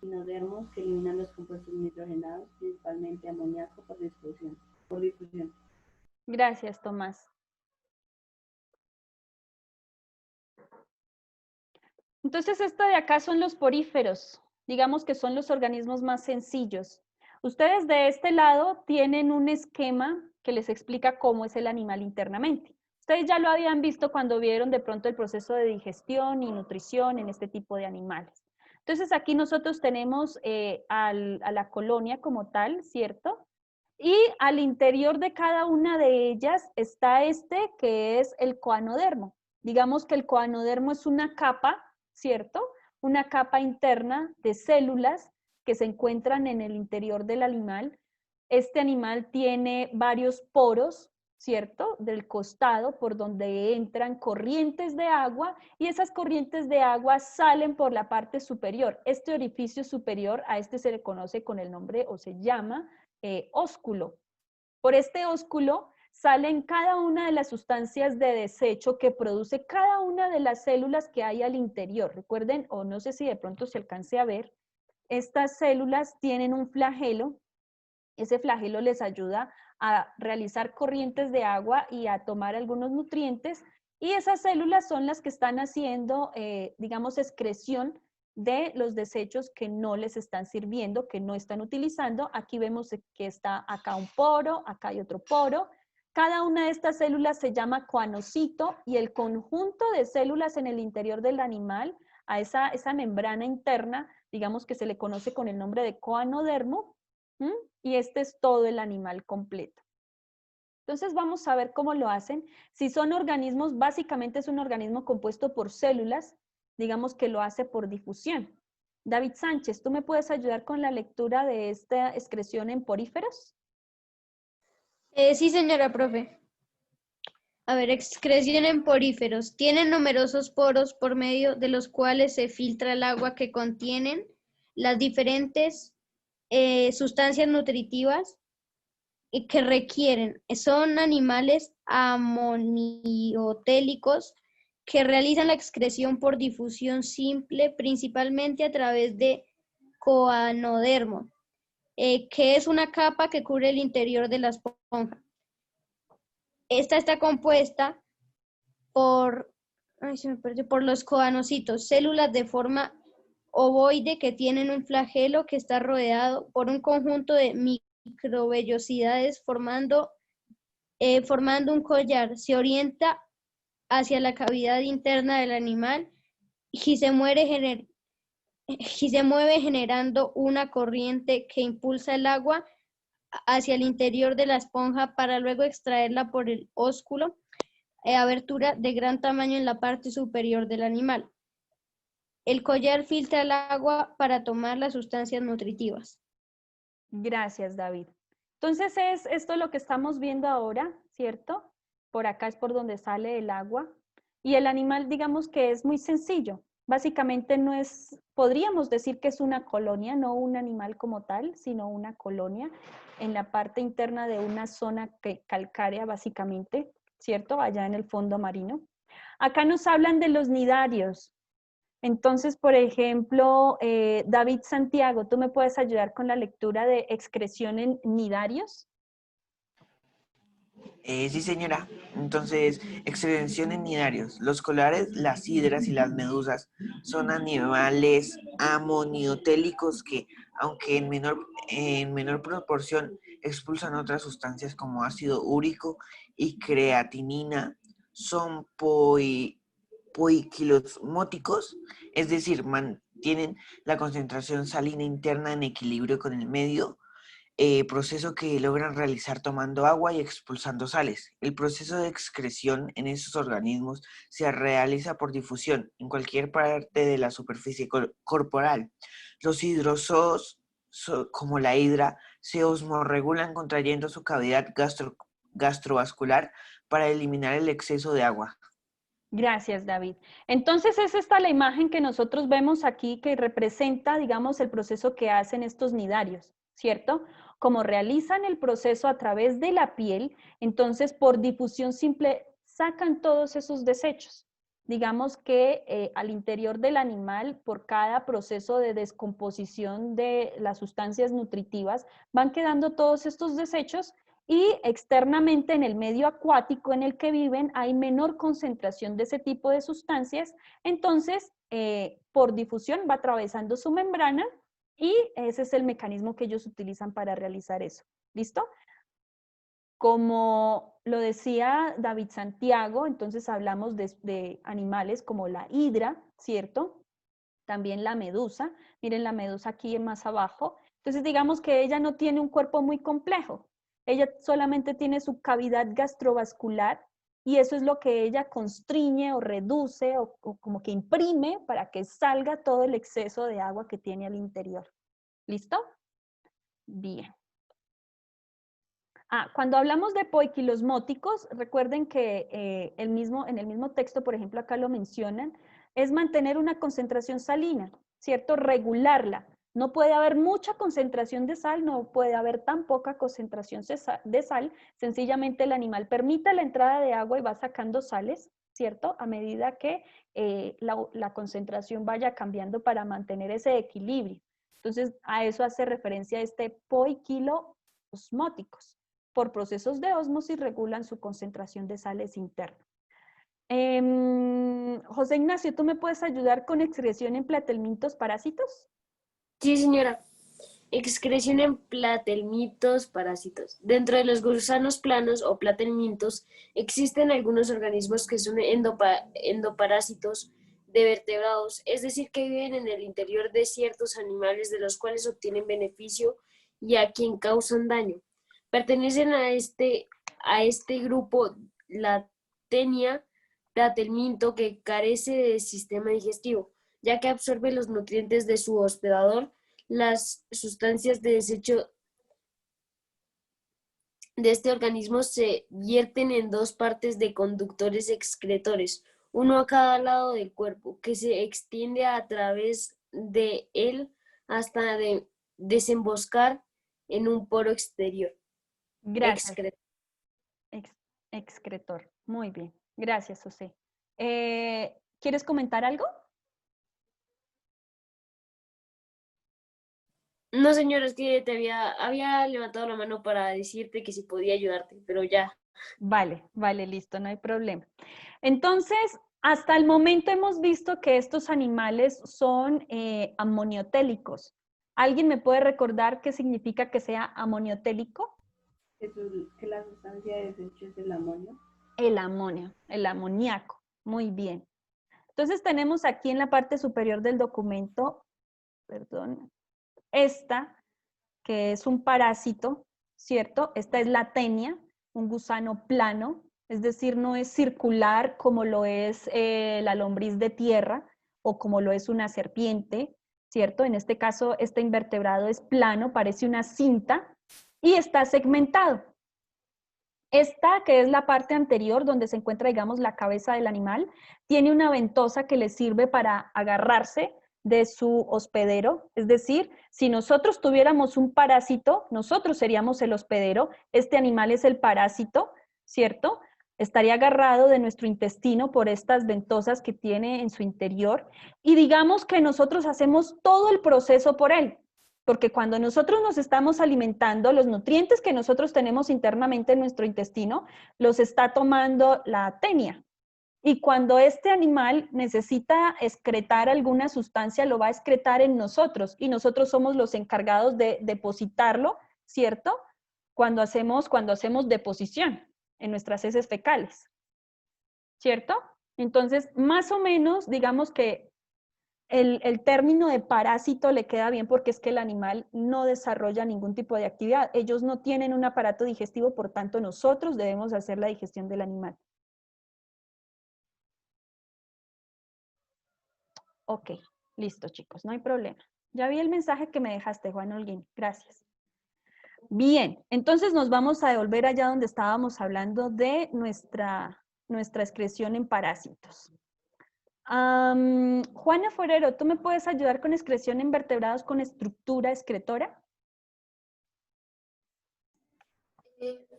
inodermos que eliminan los compuestos nitrogenados, principalmente amoníaco por difusión. Gracias, Tomás. Entonces, esto de acá son los poríferos, digamos que son los organismos más sencillos. Ustedes de este lado tienen un esquema que les explica cómo es el animal internamente. Ustedes ya lo habían visto cuando vieron de pronto el proceso de digestión y nutrición en este tipo de animales. Entonces, aquí nosotros tenemos a la colonia como tal, ¿cierto? Y al interior de cada una de ellas está este que es el coanodermo. Digamos que el coanodermo es una capa, ¿cierto? Una capa interna de células que se encuentran en el interior del animal. Este animal tiene varios poros, ¿cierto? Del costado por donde entran corrientes de agua y esas corrientes de agua salen por la parte superior. Este orificio superior, a este se le conoce con el nombre o se llama ósculo. Por este ósculo salen cada una de las sustancias de desecho que produce cada una de las células que hay al interior. Recuerden, o no sé si de pronto se alcance a ver, estas células tienen un flagelo. Ese flagelo les ayuda a realizar corrientes de agua y a tomar algunos nutrientes. Y esas células son las que están haciendo, digamos, excreción de los desechos que no les están sirviendo, que no están utilizando. Aquí vemos que está acá un poro, acá hay otro poro. Cada una de estas células se llama coanocito y el conjunto de células en el interior del animal, a esa membrana interna, digamos que se le conoce con el nombre de coanodermo, ¿m? Y este es todo el animal completo. Entonces vamos a ver cómo lo hacen. Si son organismos, básicamente es un organismo compuesto por células, digamos que lo hace por difusión. David Sánchez, ¿tú me puedes ayudar con la lectura de esta excreción en poríferos? Sí, señora profe. A ver, excreción en poríferos. Tienen numerosos poros por medio de los cuales se filtra el agua que contienen las diferentes sustancias nutritivas que requieren. Son animales amoniotélicos que realizan la excreción por difusión simple, principalmente a través de coanodermo, que es una capa que cubre el interior de la esponja. Esta está compuesta por los coanocitos, células de forma ovoide que tienen un flagelo que está rodeado por un conjunto de microvellosidades formando un collar. Se orienta hacia la cavidad interna del animal y se mueve generando una corriente que impulsa el agua hacia el interior de la esponja para luego extraerla por el ósculo, abertura de gran tamaño en la parte superior del animal. El collar filtra el agua para tomar las sustancias nutritivas. Gracias, David. Entonces es esto lo que estamos viendo ahora, ¿cierto? Por acá es por donde sale el agua. Y el animal, digamos que es muy sencillo. Básicamente no es, podríamos decir que es una colonia, no un animal como tal, sino una colonia en la parte interna de una zona calcárea, básicamente, ¿cierto? Allá en el fondo marino. Acá nos hablan de los nidarios. Entonces, por ejemplo, David Santiago, ¿tú me puedes ayudar con la lectura de excreción en nidarios? Sí, señora. Entonces, excreción en nidarios. Los colares, las hidras y las medusas son animales amoniotélicos que, aunque en menor proporción, expulsan otras sustancias como ácido úrico y creatinina, son poiquilosmóticos, es decir, mantienen la concentración salina interna en equilibrio con el medio, proceso que logran realizar tomando agua y expulsando sales. El proceso de excreción en esos organismos se realiza por difusión en cualquier parte de la superficie corporal. Los hidrozoos, como la hidra, se osmorregulan contrayendo su cavidad gastrovascular para eliminar el exceso de agua. Gracias, David. Entonces es esta la imagen que nosotros vemos aquí que representa, digamos, el proceso que hacen estos nidarios, ¿cierto? Como realizan el proceso a través de la piel, entonces por difusión simple sacan todos esos desechos. digamos que al interior del animal, por cada proceso de descomposición de las sustancias nutritivas, van quedando todos estos desechos y externamente en el medio acuático en el que viven hay menor concentración de ese tipo de sustancias, entonces por difusión va atravesando su membrana y ese es el mecanismo que ellos utilizan para realizar eso. ¿Listo? Como lo decía David Santiago, entonces hablamos de animales como la hidra, ¿cierto? También la medusa. Miren la medusa aquí más abajo. Entonces digamos que ella no tiene un cuerpo muy complejo. Ella solamente tiene su cavidad gastrovascular y eso es lo que ella constriñe o reduce o como que imprime para que salga todo el exceso de agua que tiene al interior. ¿Listo? Bien. Cuando hablamos de poikilosmóticos, recuerden que en el mismo texto, por ejemplo, acá lo mencionan, es mantener una concentración salina, ¿cierto? Regularla. No puede haber mucha concentración de sal, no puede haber tan poca concentración de sal, sencillamente el animal permite la entrada de agua y va sacando sales, ¿cierto? A medida que la concentración vaya cambiando para mantener ese equilibrio. Entonces, a eso hace referencia este poikilosmóticos. Por procesos de ósmosis regulan su concentración de sales internas. José Ignacio, ¿tú me puedes ayudar con excreción en platelmintos parásitos? Sí, señora. Excreción en platelmintos parásitos. Dentro de los gusanos planos o platelmintos existen algunos organismos que son endoparásitos de vertebrados, es decir, que viven en el interior de ciertos animales de los cuales obtienen beneficio y a quien causan daño. Pertenecen a este grupo la tenia platelminto que carece de sistema digestivo, ya que absorbe los nutrientes de su hospedador. Las sustancias de desecho de este organismo se vierten en dos partes de conductores excretores, uno a cada lado del cuerpo, que se extiende a través de él hasta desembocar en un poro exterior. Gracias. Excretor. Muy bien. Gracias, José. ¿Quieres comentar algo? No, señora, es que había levantado la mano para decirte que si podía ayudarte, pero ya. Vale, listo, no hay problema. Entonces, hasta el momento hemos visto que estos animales son amoniotélicos. ¿Alguien me puede recordar qué significa que sea amoniotélico? Que la sustancia de desecho es el amonio. El amonio, el amoníaco. Muy bien. Entonces tenemos aquí en la parte superior del documento, perdón, esta, que es un parásito, ¿cierto? Esta es la tenia, un gusano plano, es decir, no es circular como lo es la lombriz de tierra o como lo es una serpiente, ¿cierto? En este caso, este invertebrado es plano, parece una cinta y está segmentado. Esta, que es la parte anterior donde se encuentra, digamos, la cabeza del animal, tiene una ventosa que le sirve para agarrarse de su hospedero. Es decir, si nosotros tuviéramos un parásito, nosotros seríamos el hospedero, este animal es el parásito, ¿cierto? Estaría agarrado de nuestro intestino por estas ventosas que tiene en su interior y digamos que nosotros hacemos todo el proceso por él. Porque cuando nosotros nos estamos alimentando, los nutrientes que nosotros tenemos internamente en nuestro intestino, los está tomando la tenia. Y cuando este animal necesita excretar alguna sustancia, lo va a excretar en nosotros. Y nosotros somos los encargados de depositarlo, ¿cierto? Cuando hacemos deposición en nuestras heces fecales. ¿Cierto? Entonces, más o menos, digamos que el término de parásito le queda bien porque es que el animal no desarrolla ningún tipo de actividad. Ellos no tienen un aparato digestivo, por tanto nosotros debemos hacer la digestión del animal. Ok, listo chicos, no hay problema. Ya vi el mensaje que me dejaste, Juan Holguín. Gracias. Bien, entonces nos vamos a devolver allá donde estábamos hablando de nuestra excreción en parásitos. Juana Forero, ¿tú me puedes ayudar con excreción en vertebrados con estructura excretora?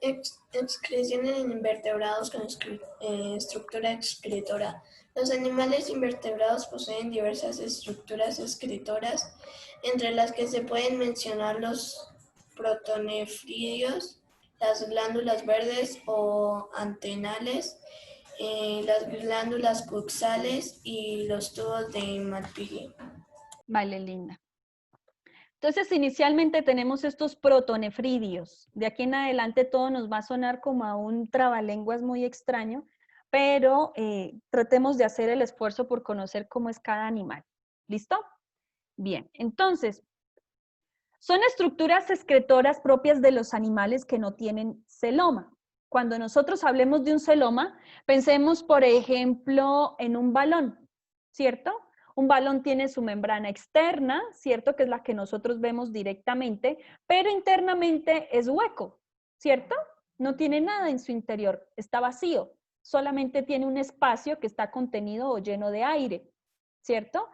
Excreción en invertebrados con estructura excretora. Los animales invertebrados poseen diversas estructuras excretoras, entre las que se pueden mencionar los protonefridios, las glándulas verdes o antenales, las glándulas coxales y los tubos de Malpighi. Vale, linda. Entonces, inicialmente tenemos estos protonefridios. De aquí en adelante todo nos va a sonar como a un trabalenguas muy extraño, pero tratemos de hacer el esfuerzo por conocer cómo es cada animal. ¿Listo? Bien, entonces, son estructuras excretoras propias de los animales que no tienen celoma. Cuando nosotros hablemos de un celoma, pensemos, por ejemplo, en un balón, ¿cierto? Un balón tiene su membrana externa, ¿cierto? Que es la que nosotros vemos directamente, pero internamente es hueco, ¿cierto? No tiene nada en su interior, está vacío, solamente tiene un espacio que está contenido o lleno de aire, ¿cierto?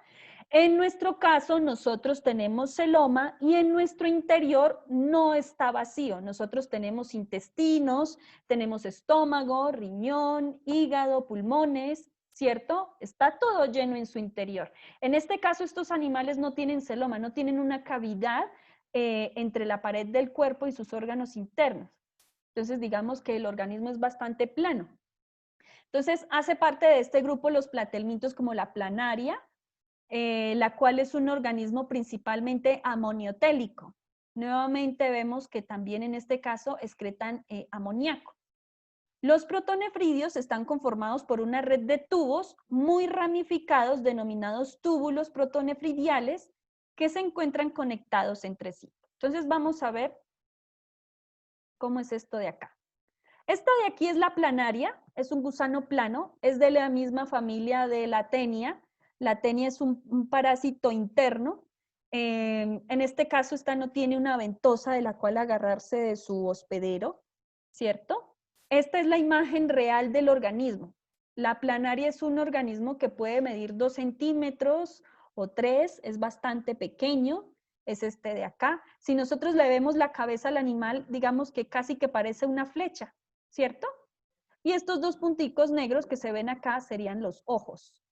En nuestro caso, nosotros tenemos celoma y en nuestro interior no está vacío. Nosotros tenemos intestinos, tenemos estómago, riñón, hígado, pulmones, ¿cierto? Está todo lleno en su interior. En este caso, estos animales no tienen celoma, no tienen una cavidad entre la pared del cuerpo y sus órganos internos. Entonces, digamos que el organismo es bastante plano. Entonces, hace parte de este grupo los platelmintos como la planaria, la cual es un organismo principalmente amoniotélico. Nuevamente vemos que también en este caso excretan amoníaco. Los protonefridios están conformados por una red de tubos muy ramificados denominados túbulos protonefridiales que se encuentran conectados entre sí. Entonces vamos a ver cómo es esto de acá. Esta de aquí es la planaria, es un gusano plano, es de la misma familia de la tenia. La tenia es un parásito interno. En este caso, esta no tiene una ventosa de la cual agarrarse de su hospedero, ¿cierto? Esta es la imagen real del organismo. La planaria es un organismo que puede medir 2 centímetros o 3, es bastante pequeño, es este de acá. Si nosotros le vemos la cabeza al animal, digamos que casi que parece una flecha, ¿cierto? Y estos dos punticos negros que se ven acá serían los ojos,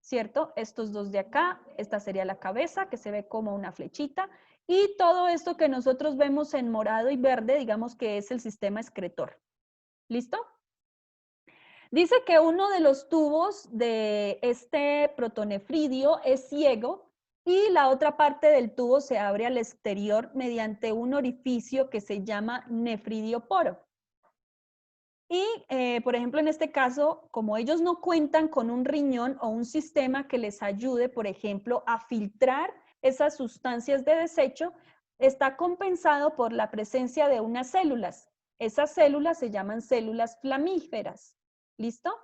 ¿cierto? Estos dos de acá, esta sería la cabeza, que se ve como una flechita, y todo esto que nosotros vemos en morado y verde, digamos que es el sistema excretor. ¿Listo? Dice que uno de los tubos de este protonefridio es ciego y la otra parte del tubo se abre al exterior mediante un orificio que se llama nefridioporo. Y, por ejemplo, en este caso, como ellos no cuentan con un riñón o un sistema que les ayude, por ejemplo, a filtrar esas sustancias de desecho, está compensado por la presencia de unas células. Esas células se llaman células flamígeras, ¿listo?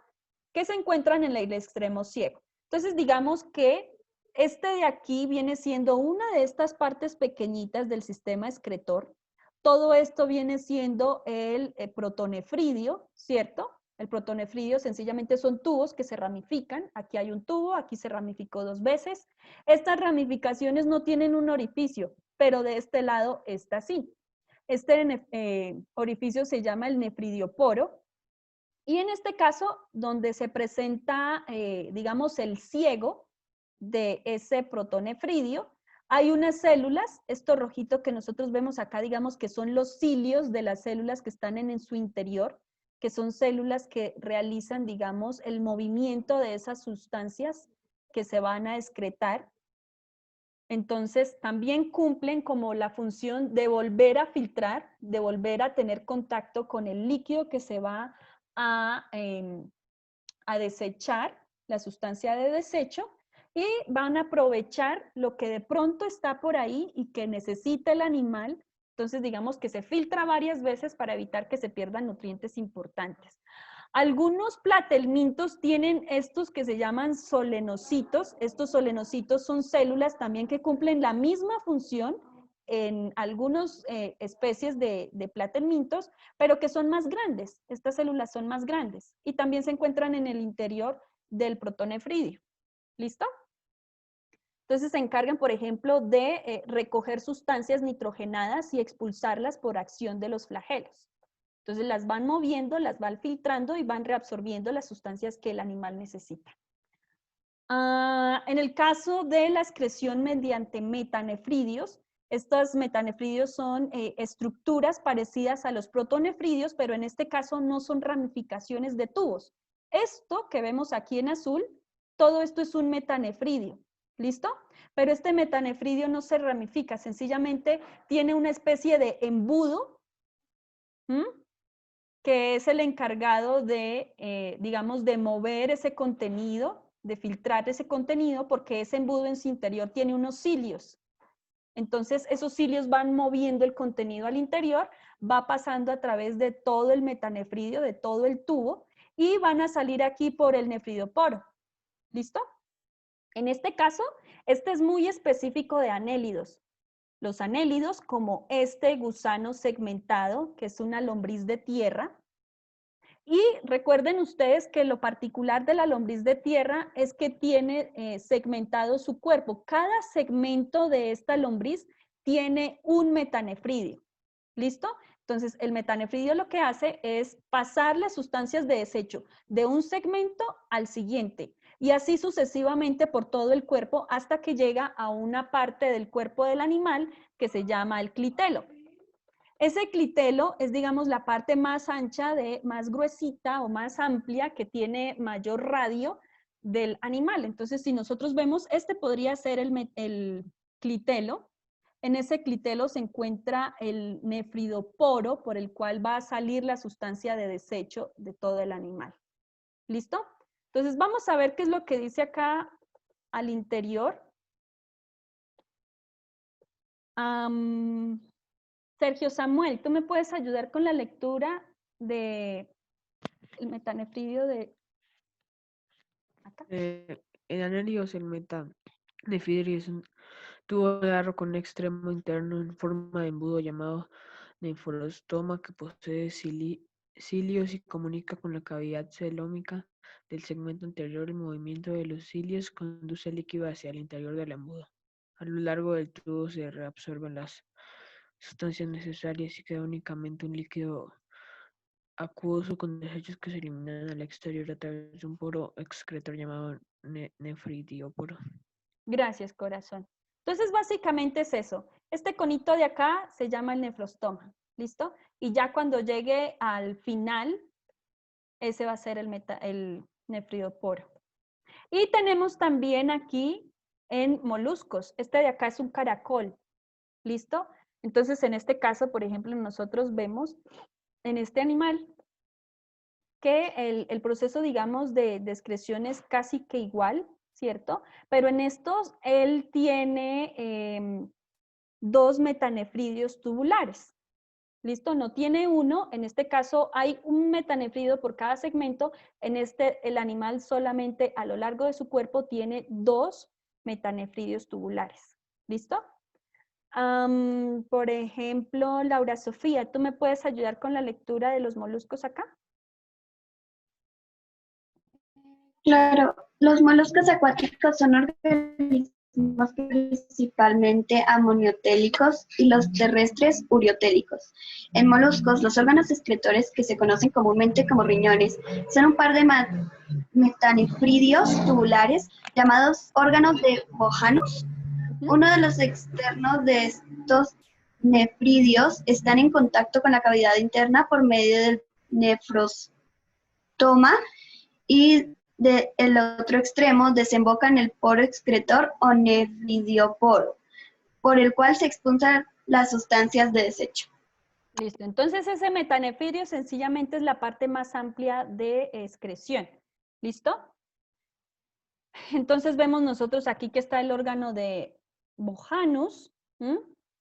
Que se encuentran en el extremo ciego. Entonces, digamos que este de aquí viene siendo una de estas partes pequeñitas del sistema excretor. Todo esto viene siendo el protonefridio, ¿cierto? El protonefridio sencillamente son tubos que se ramifican. Aquí hay un tubo, aquí se ramificó 2 veces. Estas ramificaciones no tienen un orificio, pero de este lado está así. Este orificio se llama el nefridioporo. Y en este caso, donde se presenta, digamos, el ciego de ese protonefridio, hay unas células, esto rojito que nosotros vemos acá, digamos que son los cilios de las células que están en su interior, que son células que realizan, digamos, el movimiento de esas sustancias que se van a excretar. Entonces, también cumplen como la función de volver a filtrar, de volver a tener contacto con el líquido que se va a desechar, la sustancia de desecho, y van a aprovechar lo que de pronto está por ahí y que necesita el animal. Entonces, digamos que se filtra varias veces para evitar que se pierdan nutrientes importantes. Algunos platelmintos tienen estos que se llaman solenocitos. Estos solenocitos son células también que cumplen la misma función en algunas especies de platelmintos, pero que son más grandes. Estas células son más grandes y también se encuentran en el interior del protonefridio. ¿Listo? Entonces se encargan, por ejemplo, de recoger sustancias nitrogenadas y expulsarlas por acción de los flagelos. Entonces las van moviendo, las van filtrando y van reabsorbiendo las sustancias que el animal necesita. En el caso de la excreción mediante metanefridios, estos metanefridios son estructuras parecidas a los protonefridios, pero en este caso no son ramificaciones de tubos. Esto que vemos aquí en azul, todo esto es un metanefridio, ¿listo? Pero este metanefridio no se ramifica, sencillamente tiene una especie de embudo, que es el encargado de, digamos, de mover ese contenido, de filtrar ese contenido, porque ese embudo en su interior tiene unos cilios. Entonces, esos cilios van moviendo el contenido al interior, va pasando a través de todo el metanefridio, de todo el tubo, y van a salir aquí por el nefridoporo. ¿Listo? En este caso, este es muy específico de anélidos. Los anélidos, como este gusano segmentado, que es una lombriz de tierra. Y recuerden ustedes que lo particular de la lombriz de tierra es que tiene segmentado su cuerpo. Cada segmento de esta lombriz tiene un metanefridio. ¿Listo? Entonces, el metanefridio lo que hace es pasar las sustancias de desecho de un segmento al siguiente y así sucesivamente por todo el cuerpo hasta que llega a una parte del cuerpo del animal que se llama el clitelo. Ese clitelo es, digamos, la parte más ancha, más gruesita o más amplia que tiene mayor radio del animal. Entonces, si nosotros vemos, este podría ser el clitelo. En ese clitelo se encuentra el nefridoporo por el cual va a salir la sustancia de desecho de todo el animal. ¿Listo? Entonces, vamos a ver qué es lo que dice acá al interior. Sergio Samuel, ¿tú me puedes ayudar con la lectura del metanefridio de acá? En anélidos, el metanefridio es un tubo de barro con un extremo interno en forma de embudo llamado nefrostoma que posee cilios y comunica con la cavidad celómica del segmento anterior. El movimiento de los cilios conduce el líquido hacia el interior del embudo. A lo largo del tubo se reabsorben las sustancias necesarias y queda únicamente un líquido acuoso con desechos que se eliminan al exterior a través de un poro excretor llamado nefridioporo. Gracias, corazón. Entonces, básicamente es eso. Este conito de acá se llama el nefrostoma, ¿listo? Y ya cuando llegue al final, ese va a ser el nefridoporo. Y tenemos también aquí en moluscos. Este de acá es un caracol, ¿listo? Entonces, en este caso, por ejemplo, nosotros vemos en este animal que el proceso, digamos, de excreción es casi que igual, ¿cierto? Pero en estos, él tiene 2 metanefridios tubulares, ¿listo? No tiene uno, en este caso hay un metanefridio por cada segmento, en este el animal solamente a lo largo de su cuerpo tiene 2 metanefridios tubulares, ¿listo? Por ejemplo, Laura Sofía, ¿tú me puedes ayudar con la lectura de los moluscos acá? Claro, los moluscos acuáticos son organismos principalmente amoniotélicos y los terrestres uriotélicos. En moluscos, los órganos excretores, que se conocen comúnmente como riñones, son un par de metanefridios tubulares llamados órganos de Bojanus. Uno de los externos de estos nefridios están en contacto con la cavidad interna por medio del nefrostoma y el otro extremo desemboca en el poro excretor o nefridioporo, por el cual se expulsan las sustancias de desecho. Listo, entonces ese metanefridio sencillamente es la parte más amplia de excreción. ¿Listo? Entonces vemos nosotros aquí que está el órgano de Bojanus.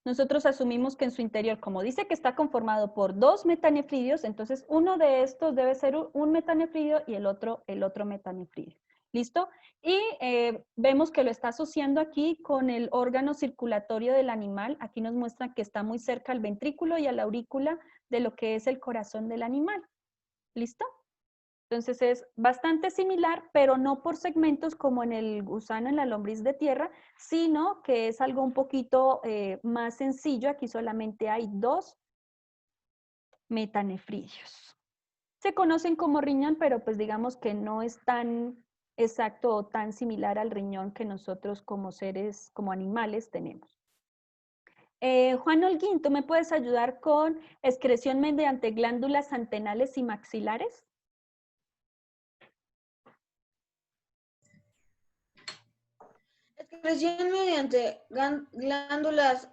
Nosotros asumimos que en su interior, como dice que está conformado por 2 metanefridios, entonces uno de estos debe ser un metanefridio y el otro metanefridio. ¿Listo? Y vemos que lo está asociando aquí con el órgano circulatorio del animal. Aquí nos muestra que está muy cerca al ventrículo y a la aurícula de lo que es el corazón del animal. ¿Listo? Entonces es bastante similar, pero no por segmentos como en el gusano, en la lombriz de tierra, sino que es algo un poquito más sencillo. Aquí solamente hay 2 metanefridios. Se conocen como riñón, pero pues digamos que no es tan exacto o tan similar al riñón que nosotros como seres, como animales tenemos. Juan Holguín, ¿tú me puedes ayudar con excreción mediante glándulas antenales y maxilares? Excreción mediante glándulas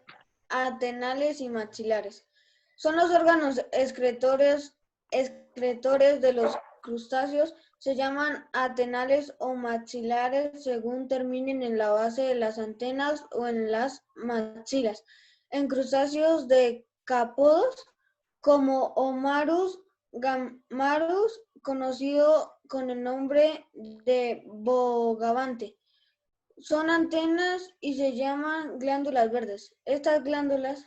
antenales y maxilares. Son los órganos excretores de los crustáceos. Se llaman antenales o maxilares según terminen en la base de las antenas o en las maxilas. En crustáceos decápodos como Homarus gammarus, conocido con el nombre de bogavante, son antenas y se llaman glándulas verdes. Estas glándulas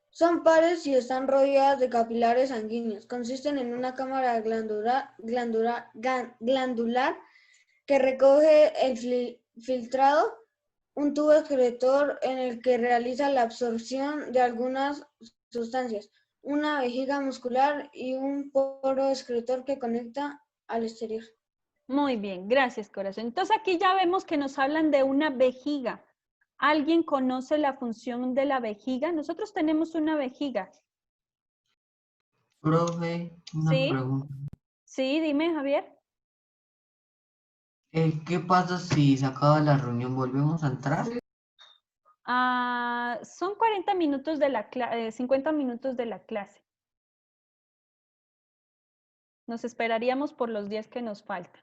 son pares y están rodeadas de capilares sanguíneos. Consisten en una cámara glandular que recoge el filtrado, un tubo excretor en el que realiza la absorción de algunas sustancias, una vejiga muscular y un poro excretor que conecta al exterior. Muy bien, gracias, corazón. Entonces aquí ya vemos que nos hablan de una vejiga. ¿Alguien conoce la función de la vejiga? Nosotros tenemos una vejiga. Profe, una ¿Sí? pregunta. Sí, dime, Javier. ¿Qué pasa si se acaba la reunión? ¿Volvemos a entrar? Son 40 minutos de la 50 minutos de la clase. Nos esperaríamos por los 10 que nos faltan.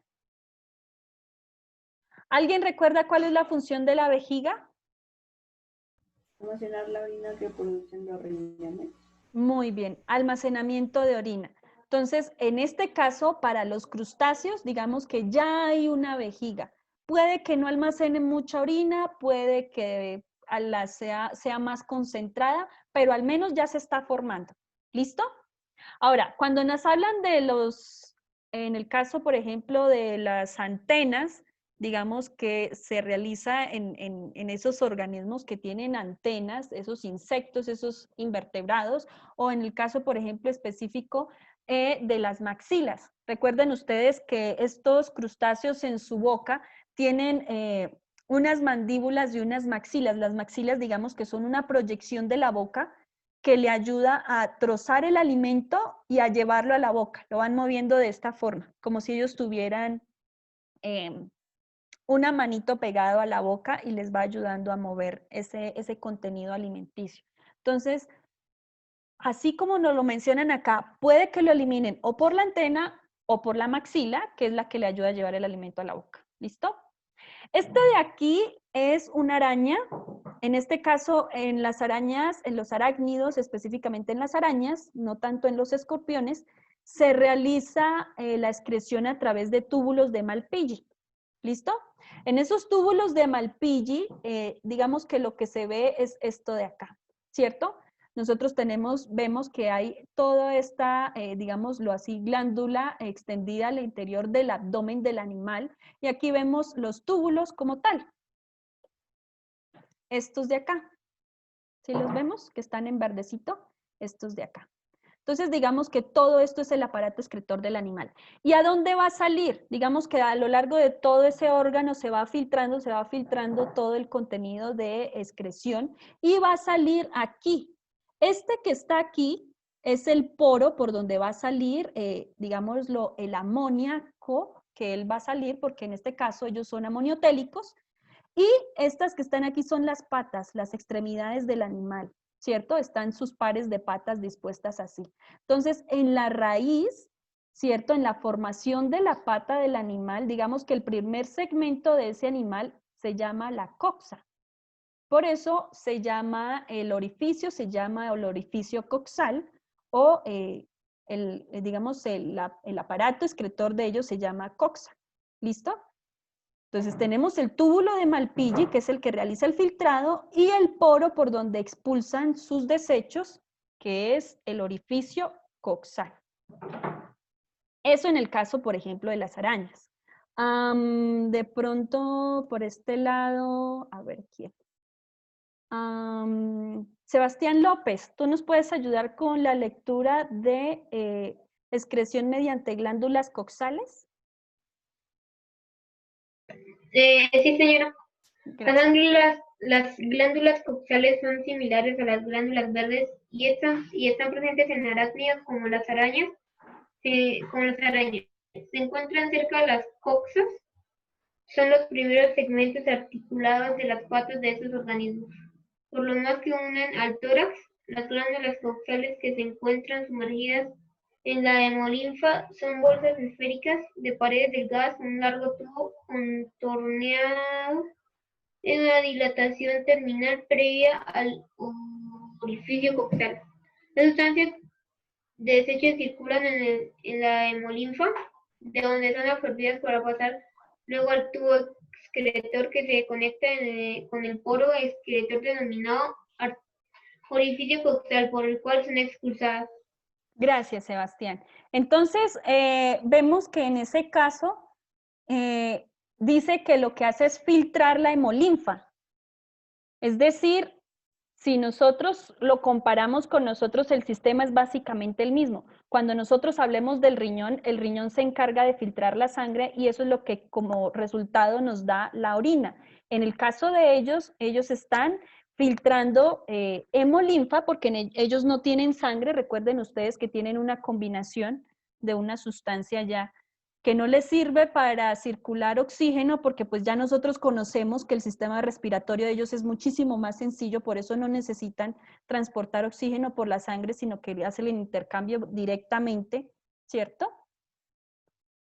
¿Alguien recuerda cuál es la función de la vejiga? Almacenar la orina que producen los riñones. Muy bien, almacenamiento de orina. Entonces, en este caso, para los crustáceos, digamos que ya hay una vejiga. Puede que no almacene mucha orina, puede que sea más concentrada, pero al menos ya se está formando. ¿Listo? Ahora, cuando nos hablan de en el caso, por ejemplo, de las antenas, digamos que se realiza en esos organismos que tienen antenas, esos insectos, esos invertebrados, o en el caso, por ejemplo, específico de las maxilas. Recuerden ustedes que estos crustáceos en su boca tienen unas mandíbulas y unas maxilas. Las maxilas, digamos que son una proyección de la boca que le ayuda a trozar el alimento y a llevarlo a la boca. Lo van moviendo de esta forma, como si ellos tuvieran una manito pegado a la boca y les va ayudando a mover ese contenido alimenticio. Entonces, así como nos lo mencionan acá, puede que lo eliminen o por la antena o por la maxila, que es la que le ayuda a llevar el alimento a la boca. ¿Listo? Este de aquí es una araña. En este caso, en las arañas, en los arácnidos, específicamente en las arañas, no tanto en los escorpiones, se realiza la excreción a través de túbulos de Malpighi. ¿Listo? En esos túbulos de Malpighi, digamos que lo que se ve es esto de acá, ¿cierto? Nosotros vemos que hay toda esta, digámoslo así, glándula extendida al interior del abdomen del animal, y aquí vemos los túbulos como tal. Estos de acá. ¿Sí los vemos? Que están en verdecito. Estos de acá. Entonces, digamos que todo esto es el aparato excretor del animal. ¿Y a dónde va a salir? Digamos que a lo largo de todo ese órgano se va filtrando todo el contenido de excreción y va a salir aquí. Este que está aquí es el poro por donde va a salir, digámoslo, el amoníaco que él va a salir, porque en este caso ellos son amoniotélicos. Y estas que están aquí son las patas, las extremidades del animal, ¿cierto? Están sus pares de patas dispuestas así. Entonces, en la raíz, ¿cierto? En la formación de la pata del animal, digamos que el primer segmento de ese animal se llama la coxa. Por eso se llama el orificio coxal, o digamos el aparato excretor de ellos se llama coxa. ¿Listo? Entonces tenemos el túbulo de Malpighi, que es el que realiza el filtrado, y el poro por donde expulsan sus desechos, que es el orificio coxal. Eso en el caso, por ejemplo, de las arañas. De pronto, por este lado, a ver quién. Sebastián López, ¿tú nos puedes ayudar con la lectura de excreción mediante glándulas coxales? Sí, señora. Gracias. Las glándulas coxales son similares a las glándulas verdes y están presentes en arácnidos como las arañas. Se encuentran cerca de las coxas. Son los primeros segmentos articulados de las patas de estos organismos. Por lo más que unen al tórax, las glándulas coxales que se encuentran sumergidas en la hemolinfa son bolsas esféricas de paredes delgadas con un largo tubo contorneado en una dilatación terminal previa al orificio coxal. Las sustancias de desecho circulan en la hemolinfa, de donde son absorbidas para pasar luego al tubo excretor que se conecta con el poro excretor denominado orificio coxal, por el cual son expulsadas. Gracias, Sebastián. Entonces, vemos que en ese caso dice que lo que hace es filtrar la hemolinfa. Es decir, si nosotros lo comparamos con nosotros, el sistema es básicamente el mismo. Cuando nosotros hablemos del riñón, el riñón se encarga de filtrar la sangre y eso es lo que como resultado nos da la orina. En el caso de ellos están filtrando hemolinfa porque ellos no tienen sangre. Recuerden ustedes que tienen una combinación de una sustancia ya que no les sirve para circular oxígeno porque pues ya nosotros conocemos que el sistema respiratorio de ellos es muchísimo más sencillo, por eso no necesitan transportar oxígeno por la sangre, sino que hacen el intercambio directamente, ¿cierto?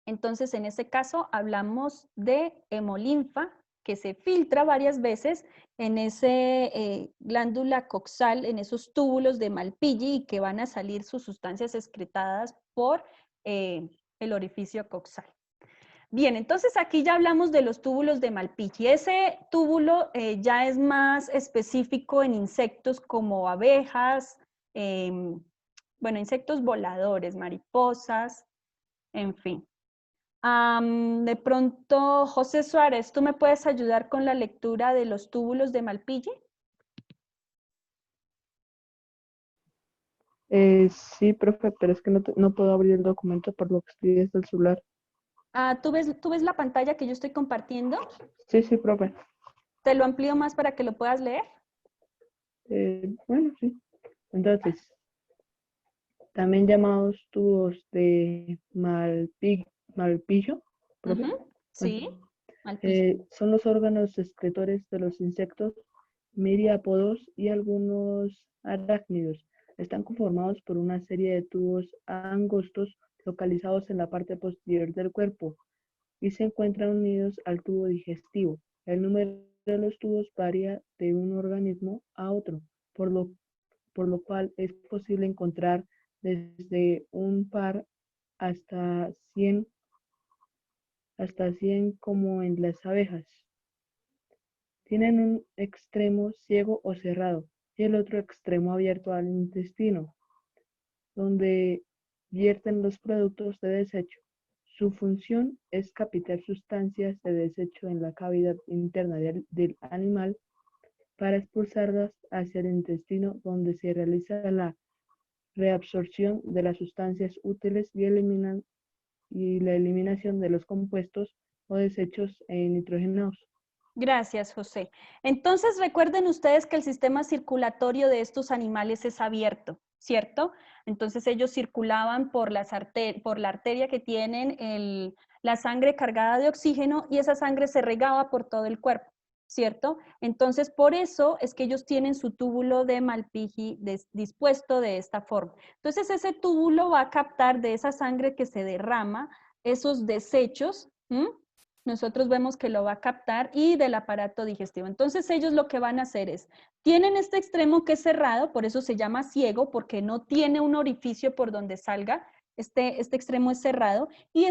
Entonces, en ese caso hablamos de hemolinfa que se filtra varias veces en ese glándula coxal, en esos túbulos de Malpighi y que van a salir sus sustancias excretadas por el orificio coxal. Bien, entonces aquí ya hablamos de los túbulos de Malpighi. Ese túbulo ya es más específico en insectos como abejas, bueno, insectos voladores, mariposas, en fin. De pronto, José Suárez, ¿tú me puedes ayudar con la lectura de los túbulos de Malpighi? Sí, profe, pero es que no puedo abrir el documento por lo que estoy desde el celular. ¿Tú ves la pantalla que yo estoy compartiendo? Sí, profe. ¿Te lo amplío más para que lo puedas leer? Bueno, sí. Entonces, también llamados tubos de Malpighi, profe. Sí, son los órganos excretores de los insectos, miriápodos y algunos arácnidos. Están conformados por una serie de tubos angostos localizados en la parte posterior del cuerpo y se encuentran unidos al tubo digestivo. El número de los tubos varía de un organismo a otro, por lo cual es posible encontrar desde un par hasta 100 como en las abejas. Tienen un extremo ciego o cerrado y el otro extremo abierto al intestino, donde vierten los productos de desecho. Su función es captar sustancias de desecho en la cavidad interna del animal para expulsarlas hacia el intestino, donde se realiza la reabsorción de las sustancias útiles y la eliminación de los compuestos o desechos nitrogenados. Gracias, José. Entonces, recuerden ustedes que el sistema circulatorio de estos animales es abierto, ¿cierto? Entonces, ellos circulaban por la arteria que tienen la sangre cargada de oxígeno y esa sangre se regaba por todo el cuerpo, ¿cierto? Entonces, por eso es que ellos tienen su túbulo de Malpighi dispuesto de esta forma. Entonces, ese túbulo va a captar de esa sangre que se derrama esos desechos, nosotros vemos que lo va a captar y del aparato digestivo. Entonces ellos lo que van a hacer es, tienen este extremo que es cerrado, por eso se llama ciego, porque no tiene un orificio por donde salga, este extremo es cerrado, y